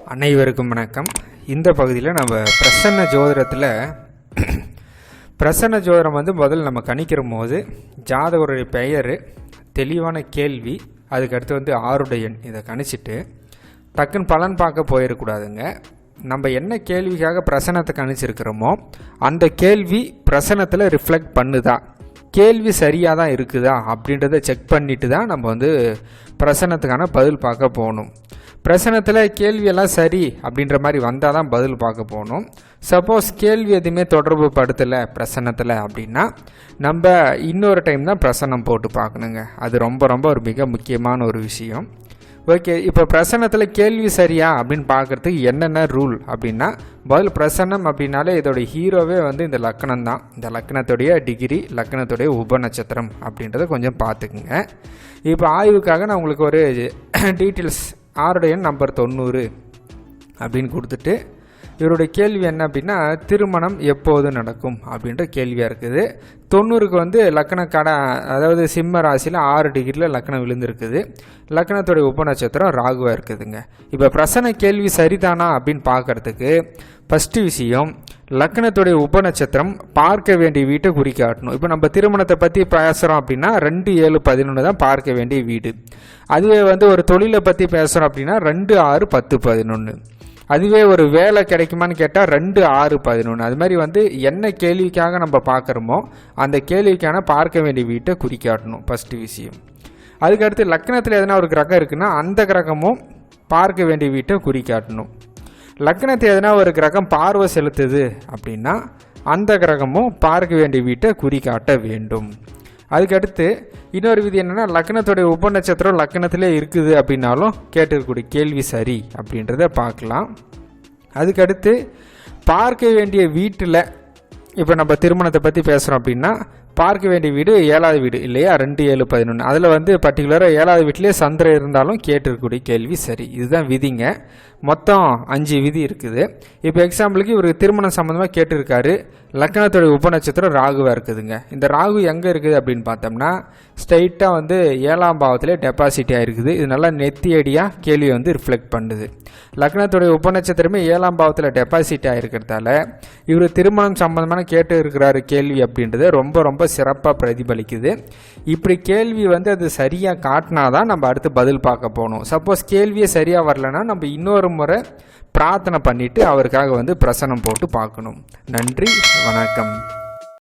அனைவருக்கும் வணக்கம். இந்த பகுதியில் நம்ம பிரசன்ன ஜோதிடத்தில் பிரசன்ன ஜோதிடம் முதல்ல நம்ம கணிக்கிற போது ஜாதகருடைய பெயர், தெளிவான கேள்வி, அதுக்கடுத்து ஆருடைய எண், இதை கணிச்சிட்டு டக்குன்னு பலன் பார்க்க போயிடக்கூடாதுங்க. நம்ம என்ன கேள்விக்காக பிரசனத்தை கணிச்சிருக்கிறோமோ அந்த கேள்வி பிரசனத்தில் ரிஃப்ளெக்ட் பண்ணுதா, கேள்வி சரியாக தான் இருக்குதா அப்படின்றத செக் பண்ணிட்டு தான் நம்ம பிரசனத்துக்கான பதில் பார்க்க போகணும். பிரசனத்தில் கேள்வியெல்லாம் சரி அப்படின்ற மாதிரி வந்தால் தான் பதில் பார்க்க போகணும். சப்போஸ் கேள்வி எதுவுமே தொடர்பு படுத்தலை பிரசனத்தில் அப்படின்னா நம்ம இன்னொரு டைம் தான் பிரசனம் போட்டு பார்க்கணுங்க. அது ரொம்ப ஒரு மிக முக்கியமான ஒரு விஷயம். ஓகே, இப்போ பிரசனத்தில் கேள்வி சரியா அப்படின்னு பார்க்குறதுக்கு என்னென்ன ரூல் அப்படின்னா, பதில் பிரசனம் அப்படின்னாலே இதோடைய ஹீரோவே இந்த லக்னம் தான். இந்த லக்னத்துடைய டிகிரி, லக்னத்துடைய உபநட்சத்திரம் அப்படின்றத கொஞ்சம் பார்த்துக்குங்க. இப்போ ஆய்வுக்காக நான் உங்களுக்கு ஒரு டீட்டெயில்ஸ், ஆருடைய நம்பர் 90 அப்படின்னு கொடுத்துட்டு, இவருடைய கேள்வி என்ன அப்படின்னா, திருமணம் எப்போது நடக்கும் அப்படின்ற கேள்வியாக இருக்குது. 90க்கு லக்ன கடை, அதாவது சிம்ம ராசியில் 6 டிகிரியில் லக்னம் விழுந்திருக்குது. லக்னத்துடைய உபநட்சத்திரம் ராகுவாக இருக்குதுங்க. இப்போ பிரசன கேள்வி சரிதானா அப்படின்னு பார்க்கறதுக்கு ஃபஸ்ட்டு விஷயம், லக்னத்துடைய உபநட்சத்திரம் பார்க்க வேண்டிய வீட்டை குறிக்காட்டணும். இப்போ நம்ம திருமணத்தை பற்றி பேசுகிறோம் அப்படின்னா 2, 7, 11 தான் பார்க்க வேண்டிய வீடு. அதுவே ஒரு தொழிலை பற்றி பேசுகிறோம் அப்படின்னா 2, 6, 10, 11. அதுவே ஒரு வேலை கிடைக்குமான்னு கேட்டால் 2, 6, 11. அது மாதிரி என்ன கேள்விக்காக நம்ம பார்க்குறோமோ அந்த கேள்விக்கான பார்க்க வேண்டிய வீட்டை குறிக்காட்டணும் ஃபஸ்ட்டு விஷயம். அதுக்கடுத்து லக்னத்தில் எதனா ஒரு கிரகம் இருக்குன்னா அந்த கிரகமும் பார்க்க வேண்டிய வீட்டை குறிக்காட்டணும். லக்னத்தை எதனா ஒரு கிரகம் பார்வை செலுத்துது அப்படின்னா அந்த கிரகமும் பார்க்க வேண்டிய வீட்டை குறிக்காட்ட வேண்டும். அதுக்கடுத்து இன்னொரு விதி என்னென்னா, லக்னத்துடைய உபநட்சத்திரம் லக்னத்திலே இருக்குது அப்படின்னாலும் கேட்டிருக்கக்கூடிய கேள்வி சரி அப்படின்றத பார்க்கலாம். அதுக்கடுத்து பார்க்க வேண்டிய வீட்டில், இப்போ நம்ம திருமணத்தை பற்றி பேசுகிறோம் அப்படின்னா பார்க்க வேண்டிய வீடு 7வது வீடு இல்லையா, 2, 7, 11. அதில் பர்டிகுலராக 7வது வீட்டிலே சந்திரன் இருந்தாலும் கேட்டிருக்கக்கூடிய கேள்வி சரி. இதுதான் விதிங்க. மொத்தம் 5 விதி இருக்குது. இப்போ எக்ஸாம்பிளுக்கு இவர் திருமணம் சம்மந்தமாக கேட்டிருக்காரு. லக்னத்துடைய உபநட்சத்திரம் ராகுவாக இருக்குதுங்க. இந்த ராகு எங்கே இருக்குது அப்படின்னு பார்த்தோம்னா ஸ்ட்ரைட்டாக 7ஆம் பாவத்திலே டெபாசிட் ஆகிருக்குது. இது நல்லா நெத்தியடியாக கேள்வி ரிஃப்ளெக்ட் பண்ணுது. லக்னத்துடைய உபநட்சத்திரமே 7ஆம் பாவத்தில் டெபாசிட் ஆகிருக்கிறதால இவர் திருமணம் சம்மந்தமான கேட்டு இருக்கிறாரு கேள்வி அப்படின்றது ரொம்ப சிறப்பாக பிரதிபலிக்குது. இப்படி கேள்வி அது சரியாக காட்டினாதான் நம்ம அடுத்து பதில் பார்க்க போகணும். சப்போஸ் கேள்வியே சரியாக வரலன்னா நம்ம இன்னொரு முறை பிரார்த்தனை பண்ணிவிட்டு அவருக்காக பிரசனம் போட்டு பார்க்கணும். நன்றி, வணக்கம்.